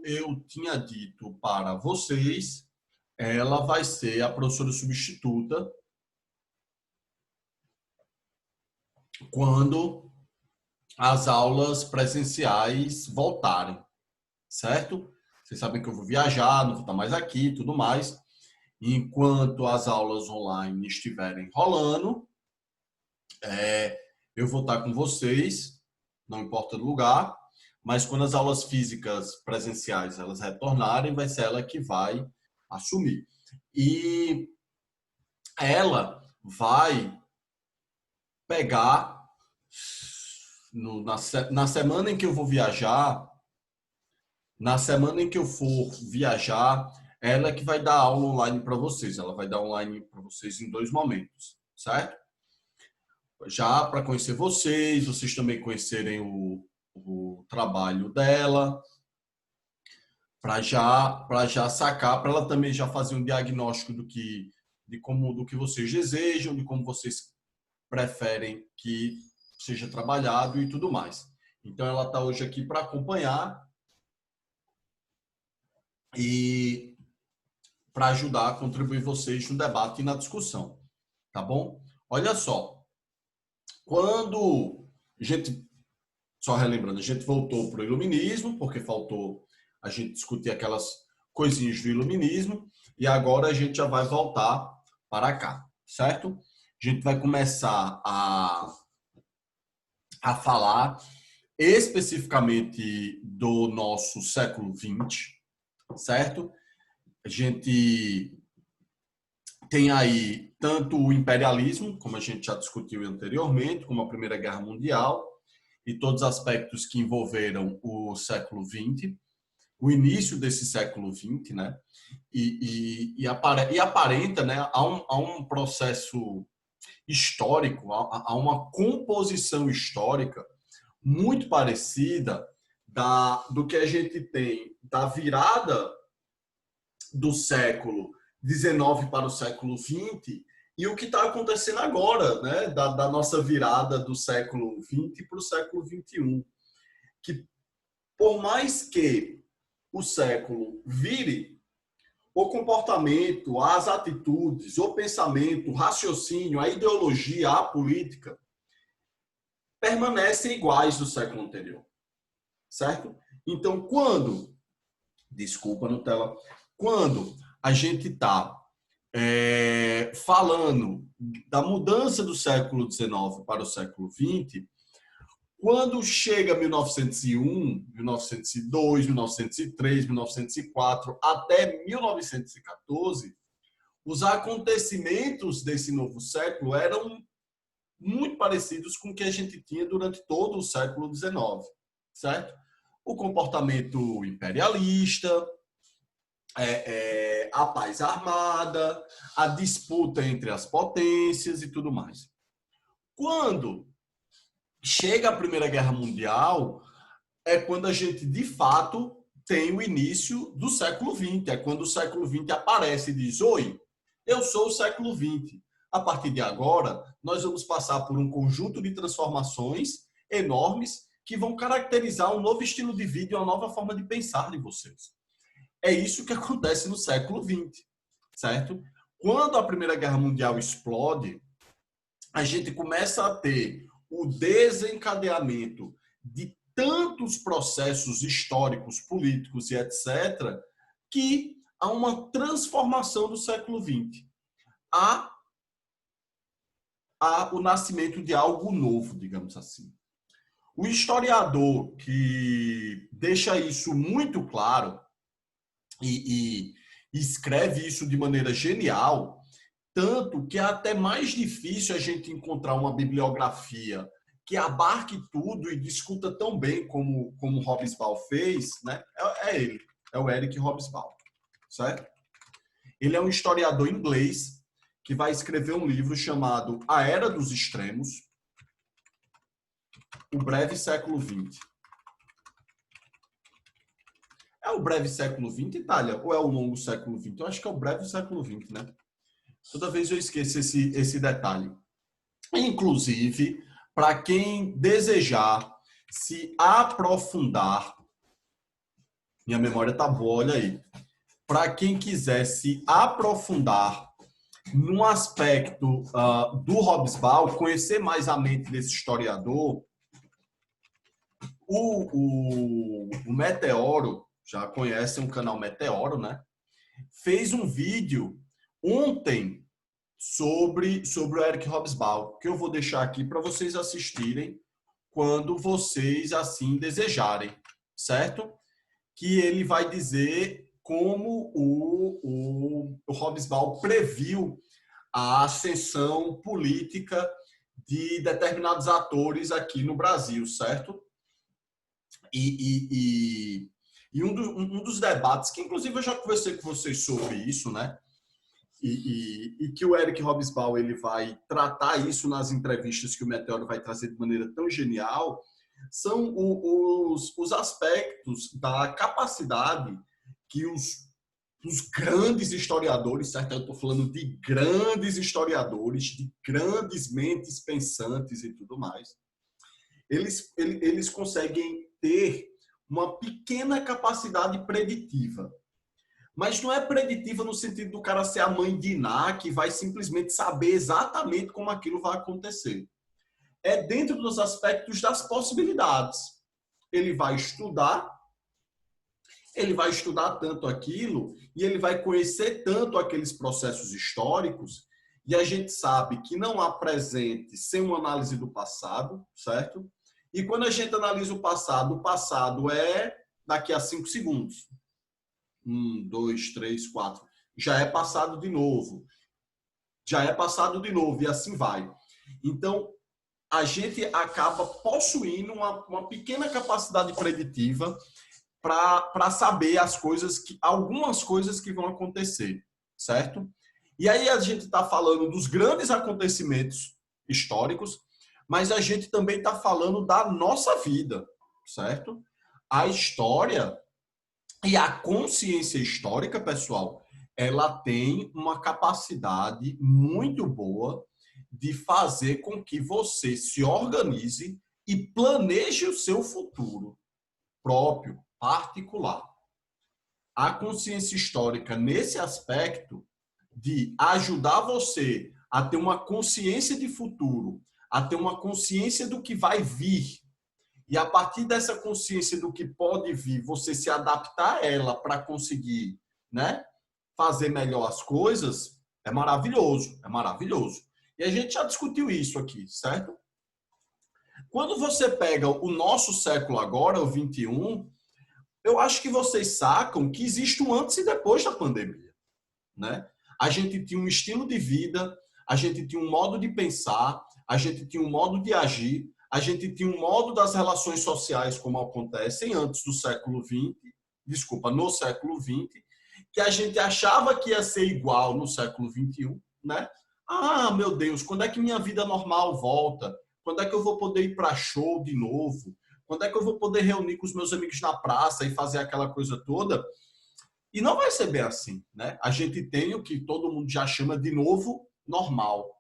eu tinha dito para vocês, ela vai ser a professora substituta quando as aulas presenciais voltarem, certo? Vocês sabem que eu vou viajar, não vou estar mais aqui e tudo mais. Enquanto as aulas online estiverem rolando, eu vou estar com vocês, não importa o lugar, mas quando as aulas físicas presenciais elas retornarem, vai ser ela que vai assumir. E ela vai pegar na semana em que eu vou viajar, na semana em que eu for viajar, ela é que vai dar aula online para vocês. Ela vai dar online para vocês em 2 momentos, certo? Já para conhecer vocês também conhecerem o trabalho dela, para já sacar, para ela também já fazer um diagnóstico do que vocês desejam, de como vocês preferem que seja trabalhado e tudo mais. Então ela está hoje aqui para acompanhar e para ajudar a contribuir vocês no debate e na discussão, tá bom? Olha só, quando a gente, só relembrando, a gente voltou para o iluminismo, porque faltou a gente discutir aquelas coisinhas do iluminismo, e agora a gente já vai voltar para cá, certo? A gente vai começar a falar especificamente do nosso século XX, certo? A gente tem aí tanto o imperialismo, como a gente já discutiu anteriormente, como a Primeira Guerra Mundial, e todos os aspectos que envolveram o século XX, o início desse século XX, né? E aparenta, né, a um processo histórico, a uma composição histórica muito parecida do que a gente tem da virada do século XIX para o século XX e o que está acontecendo agora, né, da nossa virada do século XX para o século XXI. Que, por mais que o século vire, o comportamento, as atitudes, o pensamento, o raciocínio, a ideologia, a política permanecem iguais do século anterior, certo? Então, desculpa, Nutella, quando a gente está falando da mudança do século XIX para o século XX, quando chega 1901, 1902, 1903, 1904, até 1914, os acontecimentos desse novo século eram muito parecidos com o que a gente tinha durante todo o século XIX, certo? O comportamento imperialista, a paz armada, a disputa entre as potências e tudo mais. Quando chega a Primeira Guerra Mundial, é quando a gente, de fato, tem o início do século XX. É quando o século XX aparece e diz: oi, eu sou o século XX. A partir de agora, nós vamos passar por um conjunto de transformações enormes que vão caracterizar um novo estilo de vida e uma nova forma de pensar de vocês. É isso que acontece no século XX, certo? Quando a Primeira Guerra Mundial explode, a gente começa a ter o desencadeamento de tantos processos históricos, políticos e etc., que há uma transformação do século XX. Há o nascimento de algo novo, digamos assim. O historiador que deixa isso muito claro e escreve isso de maneira genial, tanto que é até mais difícil a gente encontrar uma bibliografia que abarque tudo e discuta tão bem como Hobsbawm fez, né? Ele, é o Eric Hobsbawm, certo? Ele é um historiador inglês que vai escrever um livro chamado A Era dos Extremos, o Breve Século XX. É o Breve Século XX, Itália? Ou é o Longo Século XX? Eu acho que é o Breve Século XX, né? Toda vez eu esqueço esse detalhe. Inclusive, para quem desejar se aprofundar Minha memória tá boa, olha aí. Para quem quiser se aprofundar num aspecto do Hobsbawm, conhecer mais a mente desse historiador, o Meteoro, já conhecem o canal Meteoro, né? Fez um vídeo ontem sobre o Eric Hobsbawm, que eu vou deixar aqui para vocês assistirem quando vocês assim desejarem, certo? Que ele vai dizer como o Hobsbawm previu a ascensão política de determinados atores aqui no Brasil, certo? E um dos debates, que inclusive eu já conversei com vocês sobre isso, né? E que o Eric Hobsbawm ele vai tratar isso nas entrevistas que o Meteoro vai trazer de maneira tão genial, são os aspectos da capacidade que os grandes historiadores, certo? Eu estou falando de grandes historiadores, de grandes mentes pensantes e tudo mais, eles conseguem ter uma pequena capacidade preditiva. Mas não é preditiva no sentido do cara ser a mãe de Iná, que vai simplesmente saber exatamente como aquilo vai acontecer. É dentro dos aspectos das possibilidades. Ele vai estudar tanto aquilo e ele vai conhecer tanto aqueles processos históricos, e a gente sabe que não há presente sem uma análise do passado, certo? E quando a gente analisa o passado é daqui a 5 segundos. 1, 2, 3, 4. Já é passado de novo. Já é passado de novo e assim vai. Então, a gente acaba possuindo uma pequena capacidade preditiva para saber algumas coisas que vão acontecer, certo? E aí a gente está falando dos grandes acontecimentos históricos, mas a gente também está falando da nossa vida, certo? A história e a consciência histórica, pessoal, ela tem uma capacidade muito boa de fazer com que você se organize e planeje o seu futuro próprio, particular. A consciência histórica, nesse aspecto de ajudar você a ter uma consciência de futuro, a ter uma consciência do que vai vir, e a partir dessa consciência do que pode vir, você se adaptar a ela para conseguir, né, fazer melhor as coisas, é maravilhoso, é maravilhoso. E a gente já discutiu isso aqui, certo? Quando você pega o nosso século agora, o 21, eu acho que vocês sacam que existe um antes e depois da pandemia, né? A gente tinha um estilo de vida, a gente tinha um modo de pensar, a gente tinha um modo de agir, a gente tinha um modo das relações sociais como acontecem antes do século XX, desculpa, no século XX, que a gente achava que ia ser igual no século XXI, né? Ah, meu Deus, quando é que minha vida normal volta? Quando é que eu vou poder ir para show de novo? Quando é que eu vou poder reunir com os meus amigos na praça e fazer aquela coisa toda? E não vai ser bem assim, né? A gente tem o que todo mundo já chama de novo normal.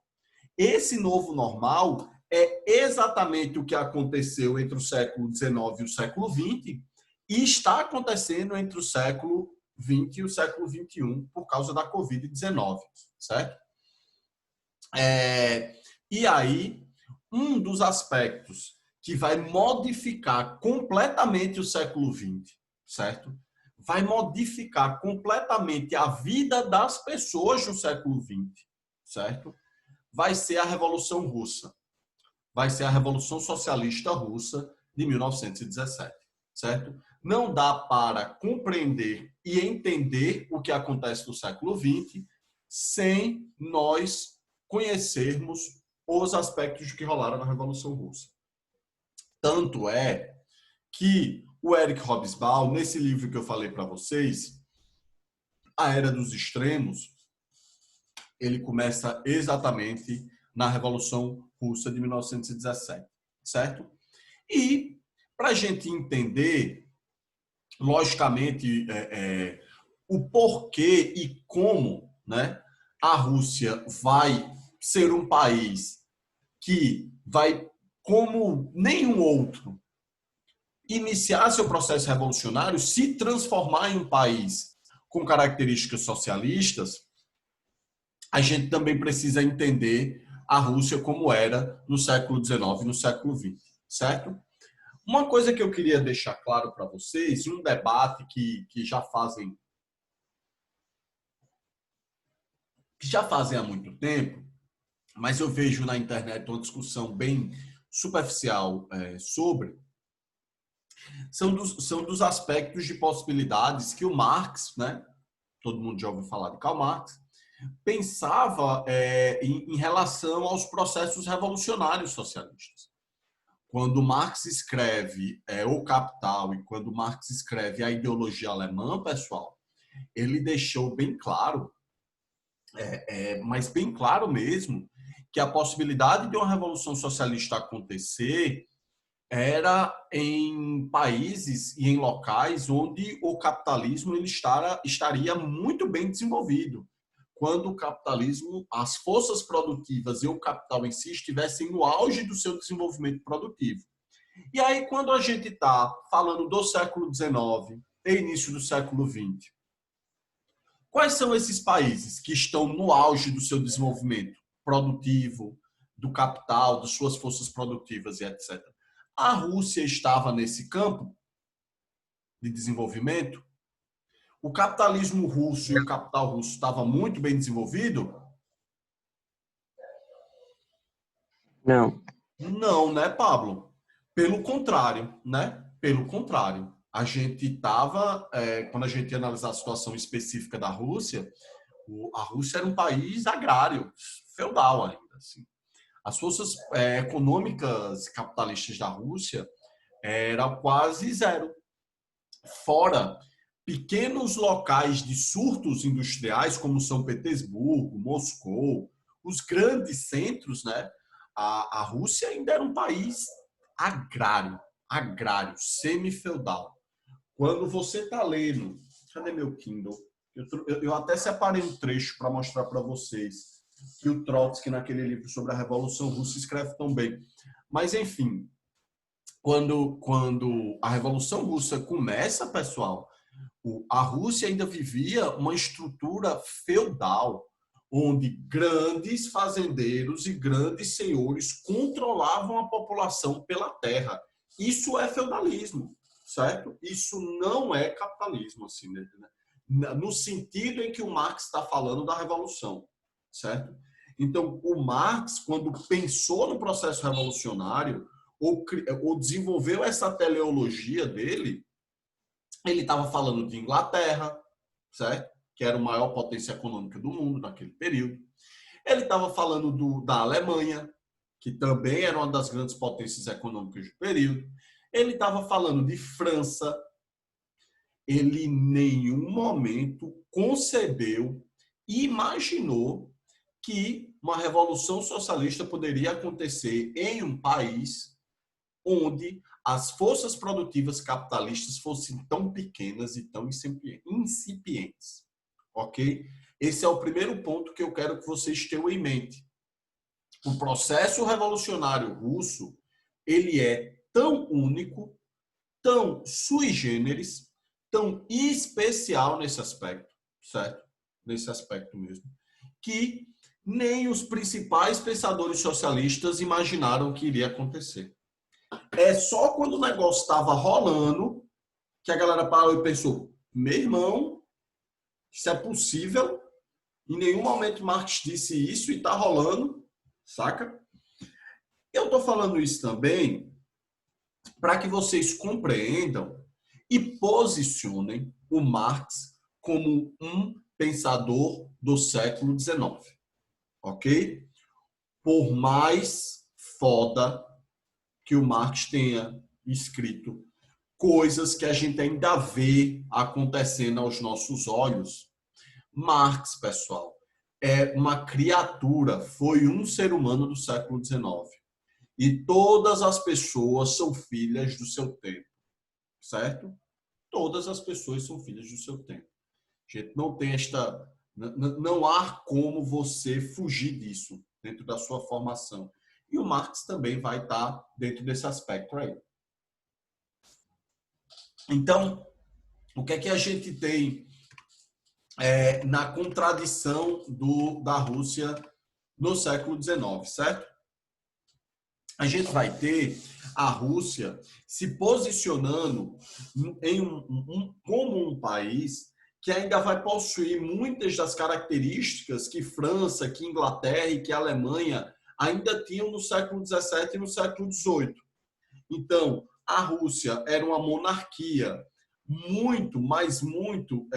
Esse novo normal é exatamente o que aconteceu entre o século XIX e o século XX e está acontecendo entre o século XX e o século XXI por causa da Covid-19, certo? E aí, um dos aspectos que vai modificar completamente o século XX, certo? Vai modificar completamente a vida das pessoas no século XX, certo? Vai ser a Revolução Russa. Vai ser a Revolução Socialista Russa de 1917, certo? Não dá para compreender e entender o que acontece no século XX sem nós conhecermos os aspectos que rolaram na Revolução Russa. Tanto é que o Eric Hobsbawm, nesse livro que eu falei para vocês, A Era dos Extremos, ele começa exatamente na Revolução Russa de 1917, certo? E para a gente entender, logicamente, o porquê e como, né, a Rússia vai ser um país que vai, como nenhum outro, iniciar seu processo revolucionário, se transformar em um país com características socialistas, a gente também precisa entender a Rússia como era no século XIX e no século XX, certo? Uma coisa que eu queria deixar claro para vocês, um debate que já fazem há muito tempo, mas eu vejo na internet uma discussão bem superficial sobre, são dos aspectos de possibilidades que o Marx, né, todo mundo já ouviu falar de Karl Marx, pensava em relação aos processos revolucionários socialistas. Quando Marx escreve O Capital e quando Marx escreve a ideologia alemã, pessoal, ele deixou bem claro, mas bem claro mesmo, que a possibilidade de uma revolução socialista acontecer era em países e em locais onde o capitalismo ele estaria muito bem desenvolvido. Quando o capitalismo, as forças produtivas e o capital em si estivessem no auge do seu desenvolvimento produtivo. E aí, quando a gente está falando do século XIX e início do século XX, quais são esses países que estão no auge do seu desenvolvimento produtivo, do capital, de suas forças produtivas e etc.? A Rússia estava nesse campo de desenvolvimento? O capitalismo russo e o capital russo estavam muito bem desenvolvido? Não. Não, né, Pablo? Pelo contrário, né? Pelo contrário. A gente estava, quando a gente ia analisar a situação específica da Rússia, a Rússia era um país agrário, feudal ainda. Assim. As forças econômicas capitalistas da Rússia eram quase zero. Fora pequenos locais de surtos industriais, como São Petersburgo, Moscou, os grandes centros, né? A Rússia ainda era um país agrário, semi-feudal. Quando você está lendo, cadê meu Kindle? Eu até separei um trecho para mostrar para vocês que o Trotsky, naquele livro sobre a Revolução Russa, escreve tão bem. Mas, enfim, quando a Revolução Russa começa, pessoal, a Rússia ainda vivia uma estrutura feudal, onde grandes fazendeiros e grandes senhores controlavam a população pela terra. Isso é feudalismo, certo? Isso não é capitalismo, assim, né? No sentido em que o Marx está falando da revolução, certo? Então, o Marx, quando pensou no processo revolucionário, ou desenvolveu essa teleologia dele, ele estava falando de Inglaterra, certo? Que era a maior potência econômica do mundo naquele período. Ele estava falando da Alemanha, que também era uma das grandes potências econômicas do período. Ele estava falando de França. Ele em nenhum momento concebeu e imaginou que uma revolução socialista poderia acontecer em um país onde as forças produtivas capitalistas fossem tão pequenas e tão incipientes. Ok? Esse é o primeiro ponto que eu quero que vocês tenham em mente. O processo revolucionário russo, ele é tão único, tão sui generis, tão especial nesse aspecto, certo? Nesse aspecto mesmo, que nem os principais pensadores socialistas imaginaram que iria acontecer. É só quando o negócio estava rolando que a galera parou e pensou: meu irmão, isso é possível? Em nenhum momento Marx disse isso e está rolando, saca? Eu estou falando isso também para que vocês compreendam e posicionem o Marx como um pensador do século XIX, ok? Por mais foda que o Marx tenha escrito coisas que a gente ainda vê acontecendo aos nossos olhos. Marx, pessoal, é uma criatura, foi um ser humano do século XIX. E todas as pessoas são filhas do seu tempo, certo? Todas as pessoas são filhas do seu tempo. A gente não tem esta... Não há como você fugir disso dentro da sua formação. E o Marx também vai estar dentro desse aspecto aí. Então, o que é que a gente tem na contradição da Rússia no século XIX, certo? A gente vai ter a Rússia se posicionando como um país que ainda vai possuir muitas das características que França, que Inglaterra e que Alemanha ainda tinham no século XVII e no século XVIII. Então, a Rússia era uma monarquia muito, mas muito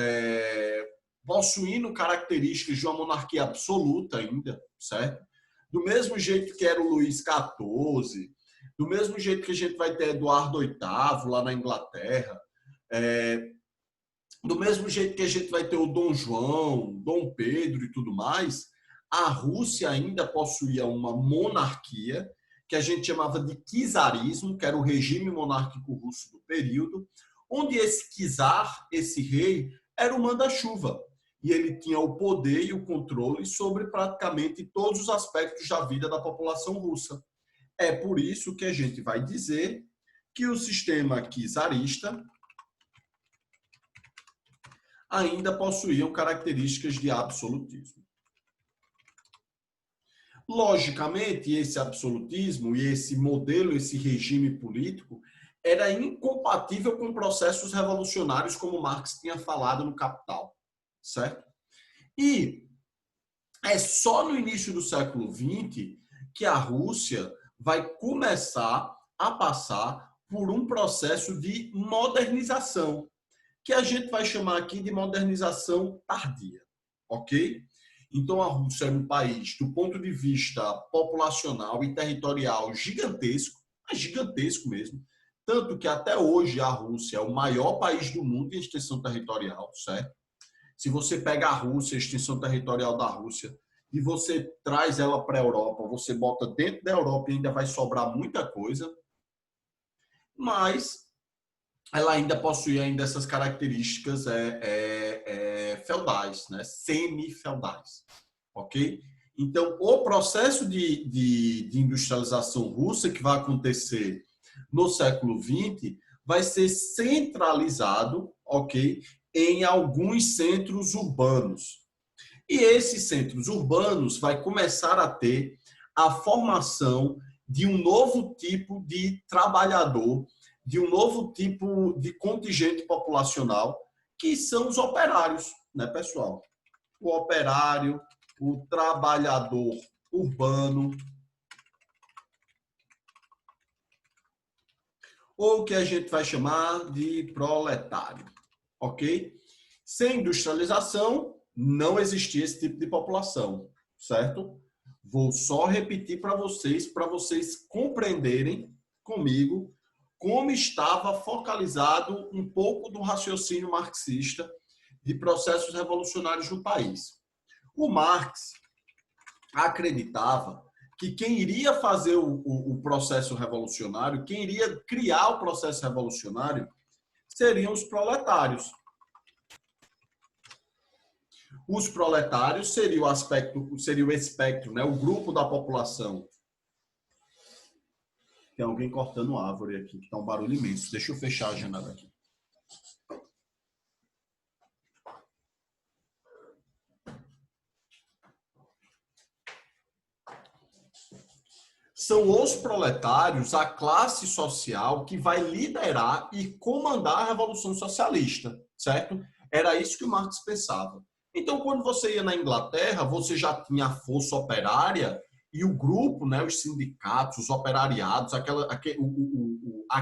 possuindo características de uma monarquia absoluta ainda, certo? Do mesmo jeito que era o Luís XIV, do mesmo jeito que a gente vai ter Eduardo VIII lá na Inglaterra, do mesmo jeito que a gente vai ter o Dom João, Dom Pedro e tudo mais, a Rússia ainda possuía uma monarquia que a gente chamava de czarismo, que era o regime monárquico russo do período, onde esse czar, esse rei, era o manda-chuva. E ele tinha o poder e o controle sobre praticamente todos os aspectos da vida da população russa. É por isso que a gente vai dizer que o sistema czarista ainda possuíam características de absolutismo. Logicamente, esse absolutismo e esse modelo, esse regime político, era incompatível com processos revolucionários, como Marx tinha falado no Capital, certo? E é só no início do século XX que a Rússia vai começar a passar por um processo de modernização, que a gente vai chamar aqui de modernização tardia, ok? Então, a Rússia é um país, do ponto de vista populacional e territorial, gigantesco, mas gigantesco mesmo. Tanto que até hoje a Rússia é o maior país do mundo em extensão territorial, certo? Se você pega a Rússia, a extensão territorial da Rússia, e você traz ela para a Europa, você bota dentro da Europa e ainda vai sobrar muita coisa, mas ela ainda possui ainda essas características feudais, né? Semi-feudais, ok? Então, o processo de industrialização russa que vai acontecer no século XX vai ser centralizado, ok, em alguns centros urbanos. E esses centros urbanos vai começar a ter a formação de um novo tipo de trabalhador, de um novo tipo de contingente populacional, que são os operários, né, pessoal? O operário, o trabalhador urbano, ou o que a gente vai chamar de proletário, ok? Sem industrialização, não existia esse tipo de população, certo? Vou só repetir para vocês compreenderem comigo como estava focalizado um pouco do raciocínio marxista de processos revolucionários no país. O Marx acreditava que quem iria fazer o processo revolucionário, quem iria criar o processo revolucionário, seriam os proletários. Os proletários seria o espectro, né? O grupo da população. Tem alguém cortando árvore aqui, que está um barulho imenso. Deixa eu fechar a janela aqui. São os proletários, a classe social que vai liderar e comandar a Revolução Socialista, certo? Era isso que o Marx pensava. Então, quando você ia na Inglaterra, você já tinha a força operária e o grupo, né, os sindicatos, os operariados, a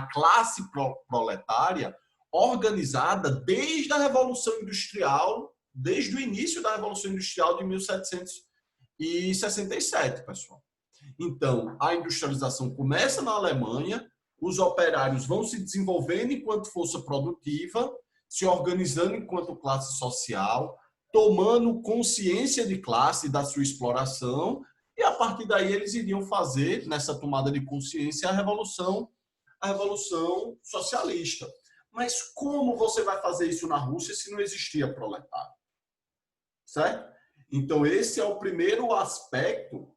classe proletária organizada desde a Revolução Industrial, desde o início da Revolução Industrial de 1767, pessoal. Então, a industrialização começa na Alemanha, os operários vão se desenvolvendo enquanto força produtiva, se organizando enquanto classe social, tomando consciência de classe da sua exploração, e a partir daí eles iriam fazer, nessa tomada de consciência, a revolução socialista. Mas como você vai fazer isso na Rússia se não existia proletário? Certo? Então, esse é o primeiro aspecto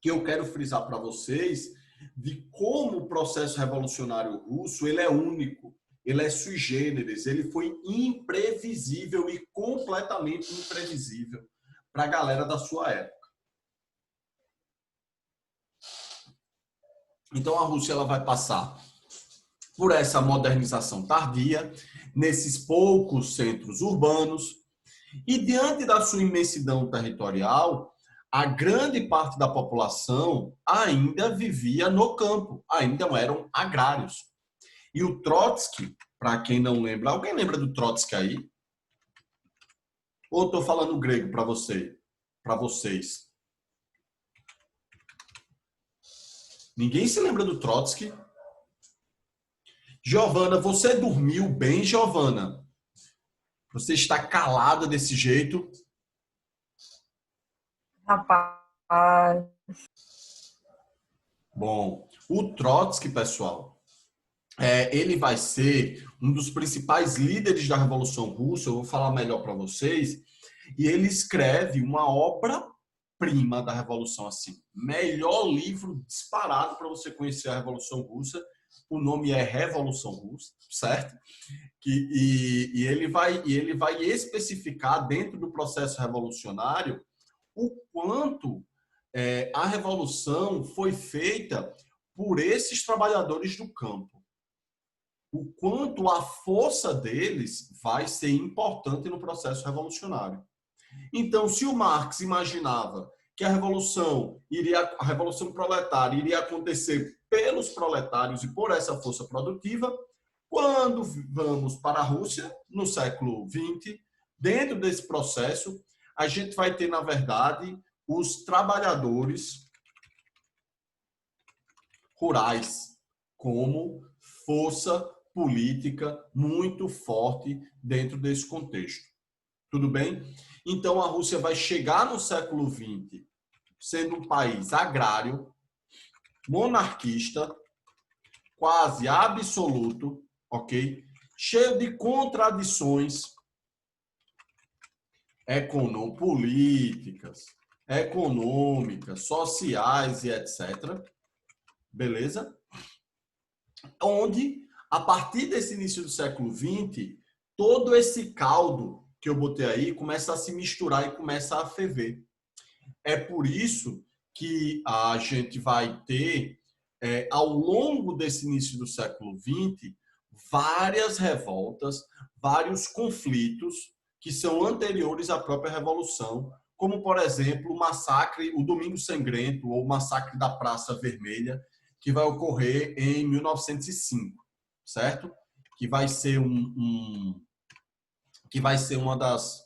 que eu quero frisar para vocês de como o processo revolucionário russo ele é único ele é sui generis, ele foi imprevisível e completamente imprevisível para a galera da sua época. Então a Rússia ela vai passar por essa modernização tardia, nesses poucos centros urbanos, e diante da sua imensidão territorial, a grande parte da população ainda vivia no campo, ainda eram agrários. E o Trotsky, para quem não lembra, alguém lembra do Trotsky aí? Ou estou falando grego para você, para vocês? Ninguém se lembra do Trotsky? Giovana, você dormiu bem, Giovana? Você está calada desse jeito? Rapaz. Bom, o Trotsky, pessoal, ele vai ser um dos principais líderes da Revolução Russa. Eu vou falar melhor para vocês. E ele escreve uma obra-prima da Revolução, assim. Melhor livro disparado para você conhecer a Revolução Russa. O nome é Revolução Russa, certo? E ele vai especificar dentro do processo revolucionário o quanto a revolução foi feita por esses trabalhadores do campo. O quanto a força deles vai ser importante no processo revolucionário. Então, se o Marx imaginava que a revolução proletária iria acontecer pelos proletários e por essa força produtiva, quando vamos para a Rússia, no século XX, dentro desse processo, a gente vai ter, na verdade, os trabalhadores rurais como força política muito forte dentro desse contexto. Tudo bem? Então, a Rússia vai chegar no século XX sendo um país agrário, monarquista, quase absoluto, ok? Cheio de contradições políticas, econômicas, sociais e etc. Beleza? Onde, a partir desse início do século XX, todo esse caldo que eu botei aí começa a se misturar e começa a ferver. É por isso que a gente vai ter, ao longo desse início do século XX, várias revoltas, vários conflitos que são anteriores à própria Revolução, como, por exemplo, o massacre, o Domingo Sangrento, ou o massacre da Praça Vermelha, que vai ocorrer em 1905, certo? Que vai ser uma das...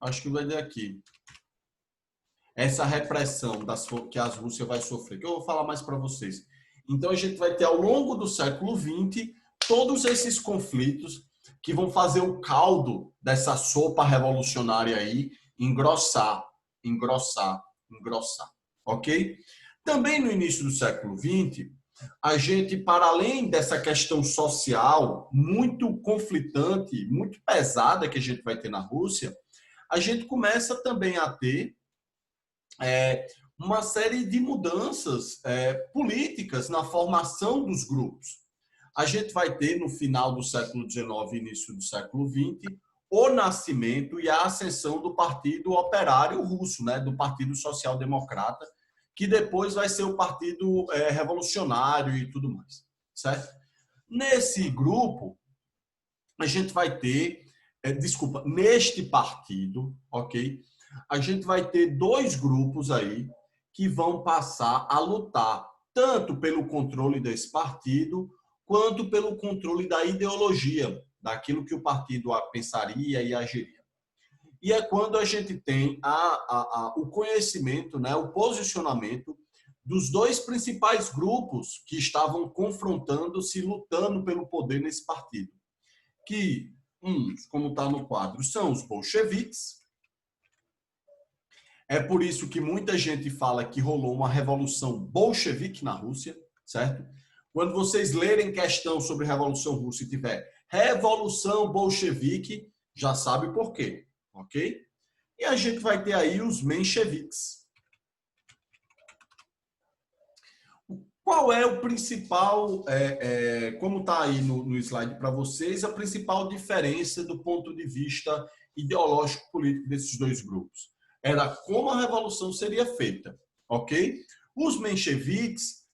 Acho que vai ler aqui. Essa repressão que a Rússia vai sofrer, que eu vou falar mais para vocês. Então, a gente vai ter, ao longo do século XX, todos esses conflitos que vão fazer o caldo dessa sopa revolucionária aí engrossar, ok? Também no início do século XX, a gente, para além dessa questão social muito conflitante, muito pesada que a gente vai ter na Rússia, a gente começa também a ter uma série de mudanças políticas na formação dos grupos. A gente vai ter, no final do século XIX e início do século XX, o nascimento e a ascensão do Partido Operário Russo, né, do Partido Social Democrata, que depois vai ser o Partido Revolucionário e tudo mais, certo? Nesse grupo, a gente vai ter, neste partido, ok? A gente vai ter dois grupos aí que vão passar a lutar tanto pelo controle desse partido quanto pelo controle da ideologia, daquilo que o partido pensaria e agiria. E é quando a gente tem o conhecimento, né, o posicionamento dos dois principais grupos que estavam confrontando-se, lutando pelo poder nesse partido. Que uns, como está no quadro, são os bolcheviques. É por isso que muita gente fala que rolou uma revolução bolchevique na Rússia, certo? Quando vocês lerem questão sobre Revolução Russa e tiver Revolução Bolchevique, já sabe por quê, ok? E a gente vai ter aí os mencheviques. qual é o principal, como está aí no slide para vocês, a principal diferença do ponto de vista ideológico-político desses dois grupos? Era como a revolução seria feita, ok? Os mencheviques,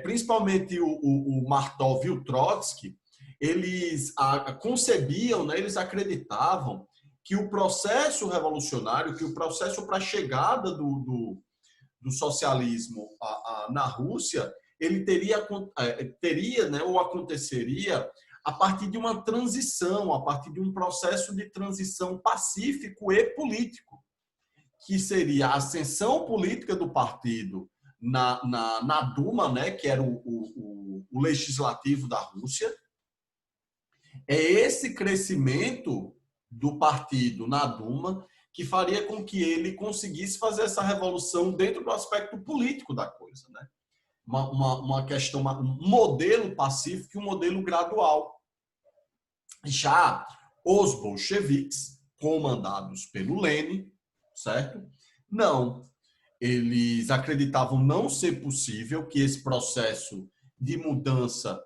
principalmente o Martov e o Trotsky, eles concebiam, né, eles acreditavam que o processo revolucionário, que o processo para a chegada do socialismo na Rússia, ele teria, né, ou aconteceria a partir de uma transição, a partir de um processo de transição pacífico e político, que seria a ascensão política do partido na Duma, né, que era o legislativo da Rússia. É esse crescimento do partido na Duma que faria com que ele conseguisse fazer essa revolução dentro do aspecto político da coisa, né? Uma questão, um modelo pacífico e um modelo gradual. Já os bolcheviques, comandados pelo Lenin, certo? Não. Eles acreditavam não ser possível que esse processo de mudança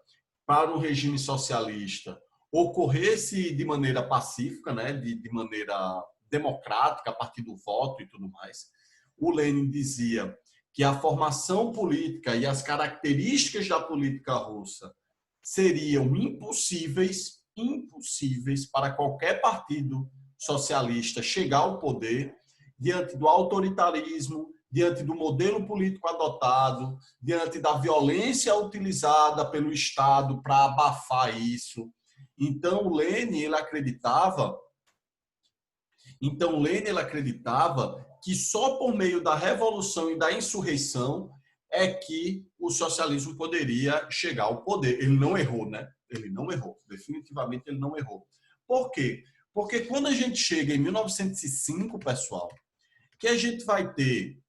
para o regime socialista ocorresse de maneira pacífica, né? de maneira democrática, a partir do voto e tudo mais. O Lenin dizia que a formação política e as características da política russa seriam impossíveis para qualquer partido socialista chegar ao poder diante do autoritarismo, diante do modelo político adotado, diante da violência utilizada pelo Estado para abafar isso. Então, o Lenin ele acreditava que só por meio da revolução e da insurreição é que o socialismo poderia chegar ao poder. Ele não errou, né? Ele não errou. Definitivamente ele não errou. Por quê? Porque quando a gente chega em 1905, pessoal, que a gente vai ter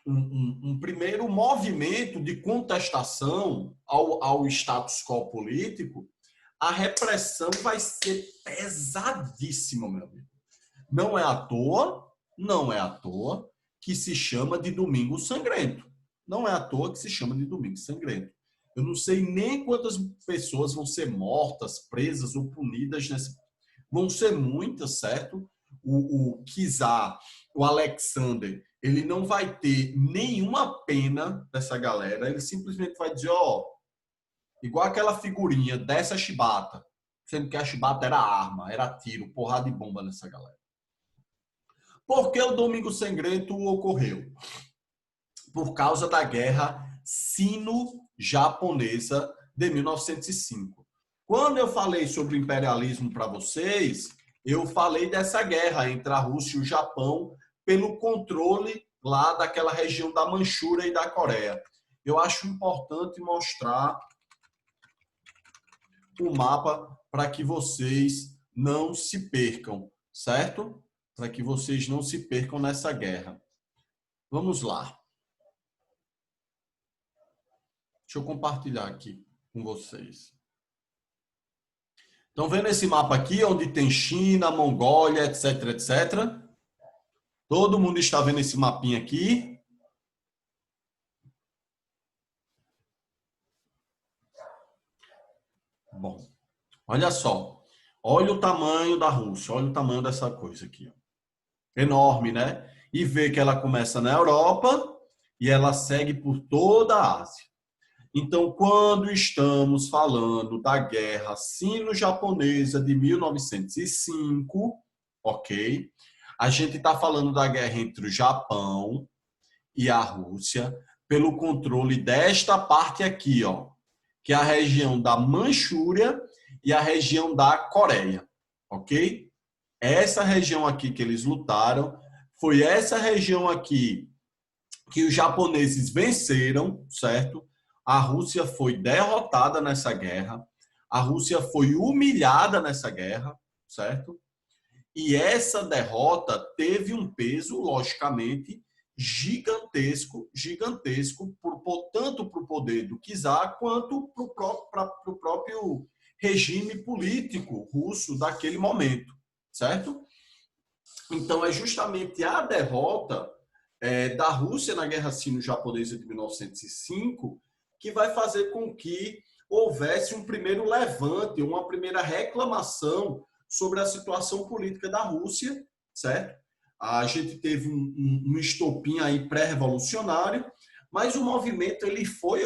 um primeiro movimento de contestação ao status quo político, a repressão vai ser pesadíssima, meu amigo. Não é à toa que se chama de Domingo Sangrento. Não é à toa que se chama de Domingo Sangrento. Eu não sei nem quantas pessoas vão ser mortas, presas ou punidas nesse. Vão ser muitas, certo? O Kizar, o Alexander, ele não vai ter nenhuma pena dessa galera. Ele simplesmente vai dizer, igual aquela figurinha dessa chibata, sendo que a chibata era arma, era tiro, porrada de bomba nessa galera. Por que o Domingo Sangrento ocorreu? Por causa da guerra sino-japonesa de 1905. Quando eu falei sobre imperialismo para vocês, eu falei dessa guerra entre a Rússia e o Japão pelo controle lá daquela região da Manchúria e da Coreia. Eu acho importante mostrar o mapa para que vocês não se percam, certo? Para que vocês não se percam nessa guerra. Vamos lá. Deixa eu compartilhar aqui com vocês. Estão vendo esse mapa aqui, onde tem China, Mongólia, etc, etc? Todo mundo está vendo esse mapinha aqui? Bom, olha só. Olha o tamanho da Rússia, olha o tamanho dessa coisa aqui. Enorme, né? E vê que ela começa na Europa e ela segue por toda a Ásia. Então, quando estamos falando da guerra sino-japonesa de 1905, ok? A gente está falando da guerra entre o Japão e a Rússia pelo controle desta parte aqui, que é a região da Manchúria e a região da Coreia, ok? Essa região aqui que eles lutaram, foi essa região aqui que os japoneses venceram, certo? A Rússia foi derrotada nessa guerra, a Rússia foi humilhada nessa guerra, certo? E essa derrota teve um peso, logicamente, gigantesco, tanto para o poder do czar quanto para o próprio regime político russo daquele momento, certo? Então, é justamente a derrota da Rússia na Guerra Sino-Japonesa de 1905, que vai fazer com que houvesse um primeiro levante, uma primeira reclamação sobre a situação política da Rússia, certo? A gente teve um estopim aí pré-revolucionário, mas o movimento ele foi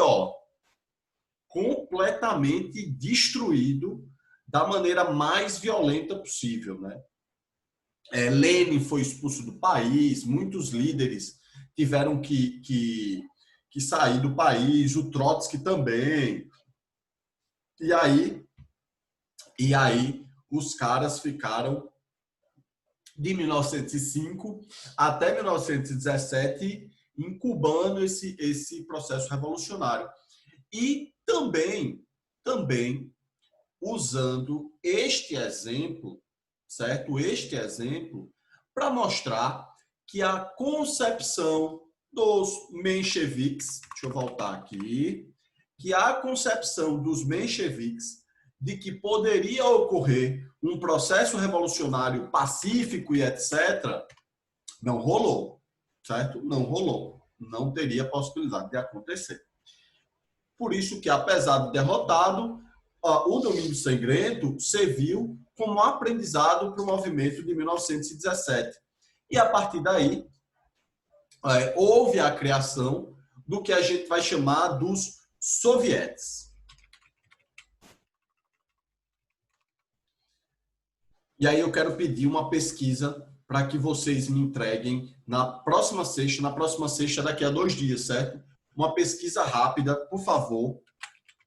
completamente destruído da maneira mais violenta possível, né? Lenin foi expulso do país, muitos líderes tiveram que sair do país, o Trotsky também. E aí os caras ficaram de 1905 até 1917 incubando esse processo revolucionário. E também usando este exemplo, certo? Este exemplo para mostrar que a concepção dos mencheviques, deixa eu voltar aqui, que a concepção dos mencheviques de que poderia ocorrer um processo revolucionário pacífico e etc., não rolou, certo? Não rolou. Não teria possibilidade de acontecer. Por isso que, apesar de derrotado, o Domingo Sangrento serviu como aprendizado para o movimento de 1917. E, a partir daí, houve a criação do que a gente vai chamar dos sovietes. E aí eu quero pedir uma pesquisa para que vocês me entreguem na próxima sexta, daqui a 2 dias, certo? Uma pesquisa rápida, por favor,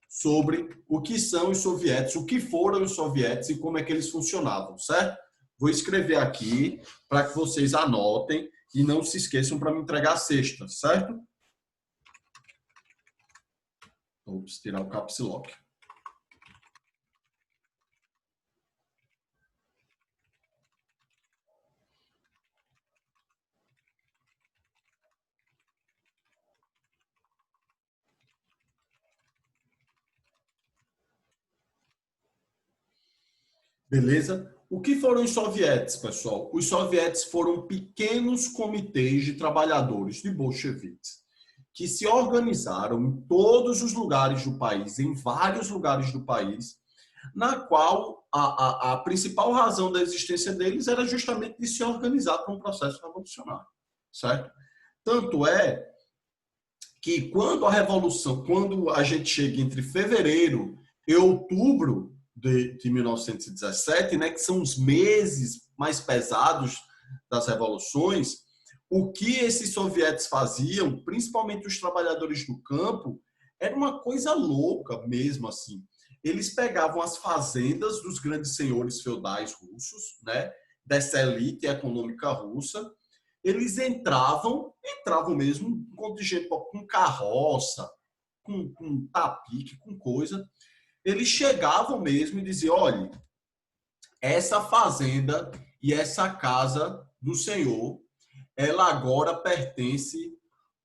sobre o que são os sovietes, o que foram os sovietes e como é que eles funcionavam, certo? Vou escrever aqui para que vocês anotem e não se esqueçam para me entregar sexta, certo? Vou tirar o caps lock. Beleza? O que foram os sovietes, pessoal? Os sovietes foram pequenos comitês de trabalhadores de bolcheviques que se organizaram em todos os lugares do país, em vários lugares do país, na qual a principal razão da existência deles era justamente de se organizar para um processo revolucionário, certo? Tanto é que quando a gente chega entre fevereiro e outubro de 1917, né, que são os meses mais pesados das revoluções, o que esses sovietes faziam, principalmente os trabalhadores do campo, era uma coisa louca mesmo assim. Eles pegavam as fazendas dos grandes senhores feudais russos, né, dessa elite econômica russa, eles entravam mesmo, um contingente com carroça, com tapique, com coisa. Eles chegavam mesmo e diziam, olha, essa fazenda e essa casa do senhor, ela agora pertence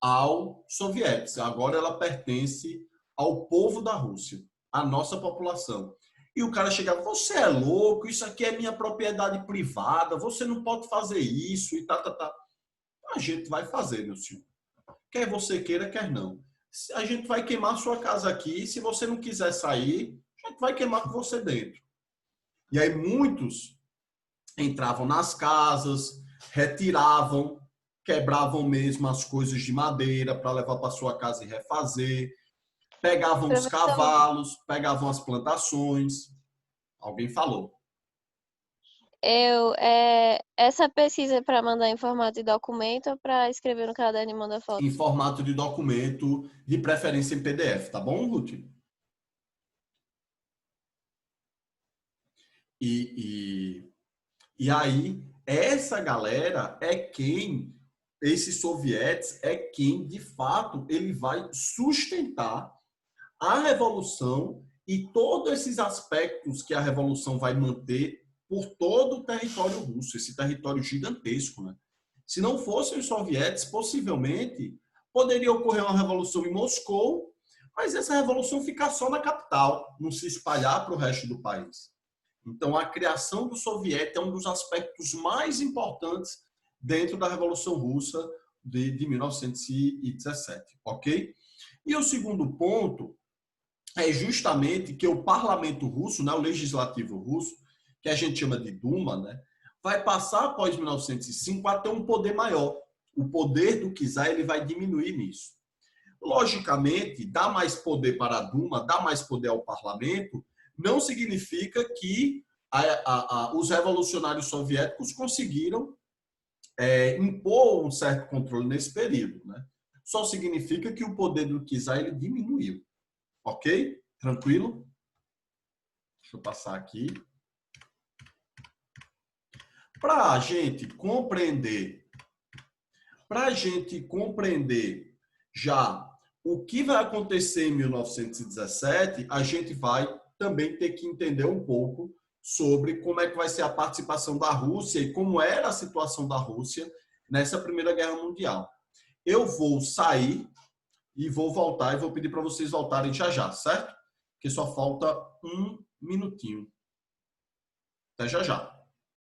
aos sovietes, agora ela pertence ao povo da Rússia, à nossa população. E o cara chegava, você é louco, isso aqui é minha propriedade privada, você não pode fazer isso e tá. A gente vai fazer, meu senhor. Quer você queira, quer não. A gente vai queimar sua casa aqui, se você não quiser sair, a gente vai queimar com você dentro. E aí muitos entravam nas casas, retiravam, quebravam mesmo as coisas de madeira para levar para sua casa e refazer, pegavam os cavalos, pegavam as plantações. Alguém falou. Essa pesquisa é para mandar em formato de documento ou para escrever no caderno e mandar foto? Em formato de documento, de preferência em PDF, tá bom, Ruth? E aí, essa galera esses sovietes é quem, de fato, ele vai sustentar a revolução e todos esses aspectos que a revolução vai manter por todo o território russo, esse território gigantesco, né? Se não fossem os sovietes, possivelmente poderia ocorrer uma revolução em Moscou, mas essa revolução ficar só na capital, não se espalhar para o resto do país. Então, a criação do soviete é um dos aspectos mais importantes dentro da Revolução Russa, de 1917, ok? E o segundo ponto é justamente que o parlamento russo, né, o legislativo russo, que a gente chama de Duma, né, vai passar após 1905 a ter um poder maior. O poder do czar ele vai diminuir nisso. Logicamente, dar mais poder para a Duma, dar mais poder ao parlamento, não significa que os revolucionários soviéticos conseguiram impor um certo controle nesse período, né? Só significa que o poder do czar ele diminuiu. Ok? Tranquilo? Deixa eu passar aqui. Para a gente compreender já o que vai acontecer em 1917, a gente vai também ter que entender um pouco sobre como é que vai ser a participação da Rússia e como era a situação da Rússia nessa Primeira Guerra Mundial. Eu vou sair e vou voltar e vou pedir para vocês voltarem já, certo? Porque só falta um minutinho. Até já.